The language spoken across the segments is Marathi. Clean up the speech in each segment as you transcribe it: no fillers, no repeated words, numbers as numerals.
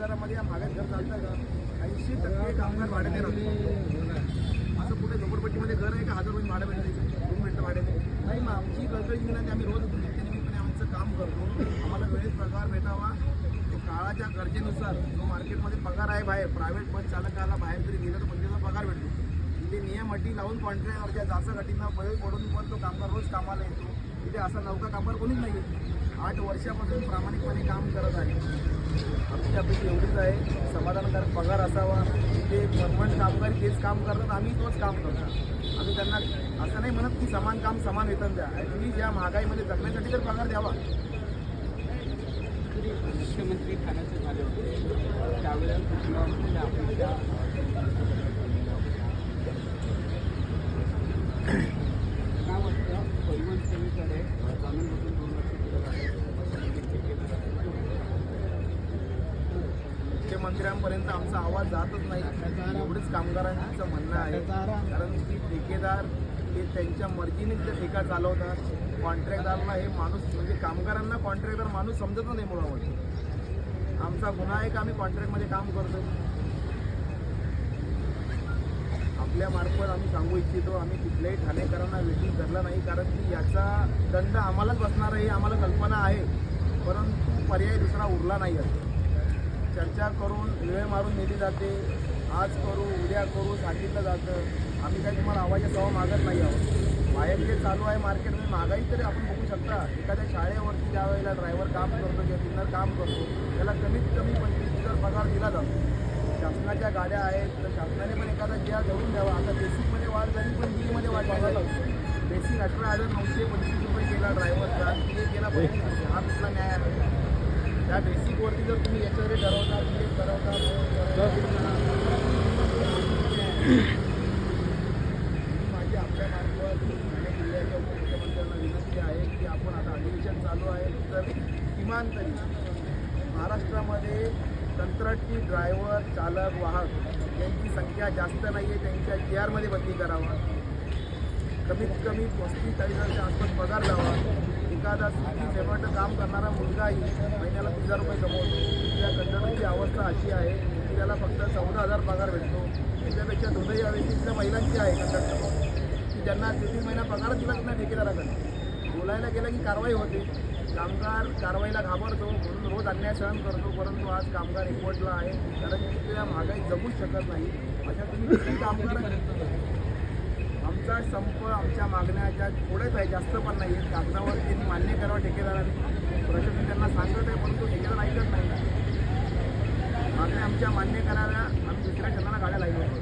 कामगारामध्ये या महागाई घर चालतं का? 80% कामगार भाड्याने राहतो. असं कुठे झोपडपट्टीमध्ये घर आहे का 1000 रुपये भाडं भेटते, रूम भेटतं भाड्याने? नाही. मग आमची कळकळी विनंती, आम्ही रोज नित्यनिमित्ताने आमचं काम करतो, आम्हाला वेळेत पगार भेटावा. तो काळाच्या गरजेनुसार जो मार्केटमध्ये पगार आहे बाहेर, प्रायव्हेट बस चालकाला बाहेर जरी गेलं तर पंधराचा पगार भेटतो. इथे नियम अटी लावून कॉन्ट्रॅक्टरच्या जास्त अटींना बळी पडून पण तो कामगार रोज कामाला येतो. इथे असा नौका कामगार कोणीच नाही आहे. 8 वर्षापासून प्रामाणिकपणे काम करत आहे. आमची अपेक्षा एवढीच आहे, समाधानकारक पगार असावा. इथे परमनंट कामगार तेच काम करतात, आम्ही तोच काम करतो. आम्ही त्यांना असं नाही म्हणत की समान काम समान वेतन द्या. ॲटलिस्ट या महागाईमध्ये जगण्यासाठी तर पगार द्यावा. मुख्यमंत्री ठाण्याचे झाले होते त्यावेळेला कुठल्या अपेक्षा काय वाटतं परिवहन सेवेकडे जाणूनबुजून दुर्लक्ष केलं मुख्यमंत्र्यांपर्यंत आमचा आवाज जातच नाही, एवढंच कामगारांचं म्हणणं आहे. कारण की ठेकेदार हे त्यांच्या मर्जीने ते ठेका चालवतात. कॉन्ट्रॅक्टदारला हे माणूस म्हणजे कामगारांना कॉन्ट्रॅक्टर माणूस समजतच नाही मुळामध्ये. आमचा गुन्हा आहे का आम्ही कॉन्ट्रॅक्टमध्ये काम करतो? आपल्या मार्फत आम्ही सांगू इच्छितो, आम्ही कुठल्याही ठाणेकरांना वेटिंग करला नाही. कारण की याचा दंड आम्हालाच बसणार आहे, आम्हाला कल्पना आहे. परंतु पर्याय दुसरा उरला नाही आहे. चर्चा करून वेळ मारून नेली जाते. आज करू उद्या करू सांगितलं जातं. आम्ही काही तुम्हाला आवाजाचा सवा मागत नाही आहोत. बाहेर जे चालू आहे मार्केटमध्ये महागाई तरी आपण बघू शकता. एखाद्या शाळेवरती ज्या वेळेला ड्रायव्हर काम करतो किंवा क्लिनर काम करतो त्याला कमीत कमी 25,000 पगार दिला जातो. शासनाच्या गाड्या आहेत तर शासनाने पण एखादा ज्या धरून द्यावा. आता बेसिकमध्ये वाढ झाली पण बिलमध्ये वाढ झाला. बेसिक 18,925 रुपये केला ड्रायव्हरचा, हे केला पाहिजे. हा कुठला न्याय आहे? त्या बेसिकवरती जर तुम्ही याच्याकडे ठरवता माझी आपल्या मार्फत ठाणे जिल्ह्याच्या उपमुख्यमंत्र्यांना विनंती आहे की आपण आता अधिवेशन चालू आहे तर किमान तरी महाराष्ट्रामध्ये कंत्राटी ड्रायव्हर चालक वाहक यांची संख्या जास्त नाही आहे, त्यांच्या GRमध्ये बदली करावा. कमीत कमी 35-40,000च्या आसपास पगार द्यावा. एखादा सिटी सेवाचं काम करणारा मुलगाही महिन्याला 30,000 रुपये कमवतो. त्या कंत्राटीची अवस्था अशी आहे की त्याला फक्त 14,000 पगार भेटतो. त्याच्यापेक्षा दुर्दैवी अवस्थेतल्या महिलांची आहे कंत्राट की ज्यांना 3 महिना पगारच दिला त्यांना ठेकेदाराकडे. बोलायला गेलं की कारवाई होते. कामगार कारवाईला घाबरतो म्हणून रोज अन्याय सहन करतो. परंतु आज कामगार एकवटला आहे कारण की त्या महागाई जगूच शकत नाही. अशा तुम्ही किती कामगार आमचा संप आमच्या मागण्याच्या थोड्याच आहे, जास्त पण नाही आहे. कागदावर त्यांनी मान्य करावं ठेकेदारांनी. प्रशासन त्यांना सांगत आहे परंतु ठेकेदार ऐकत नाही. मागण्या आमच्या मान्य कराव्या. आम्ही दुसऱ्या शहराला गाड्या लावल्या होतो.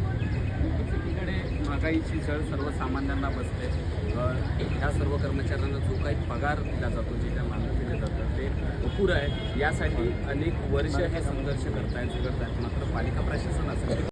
एकीकडे महागाईची झळ सर्वसामान्यांना बसते. ह्या सर्व कर्मचाऱ्यांना जो काही पगार दिला जातो, जे काही मान्य दिले जातं ते अपुरं आहे. यासाठी अनेक वर्ष हे संघर्ष करतायत. मात्र पालिका प्रशासन असेल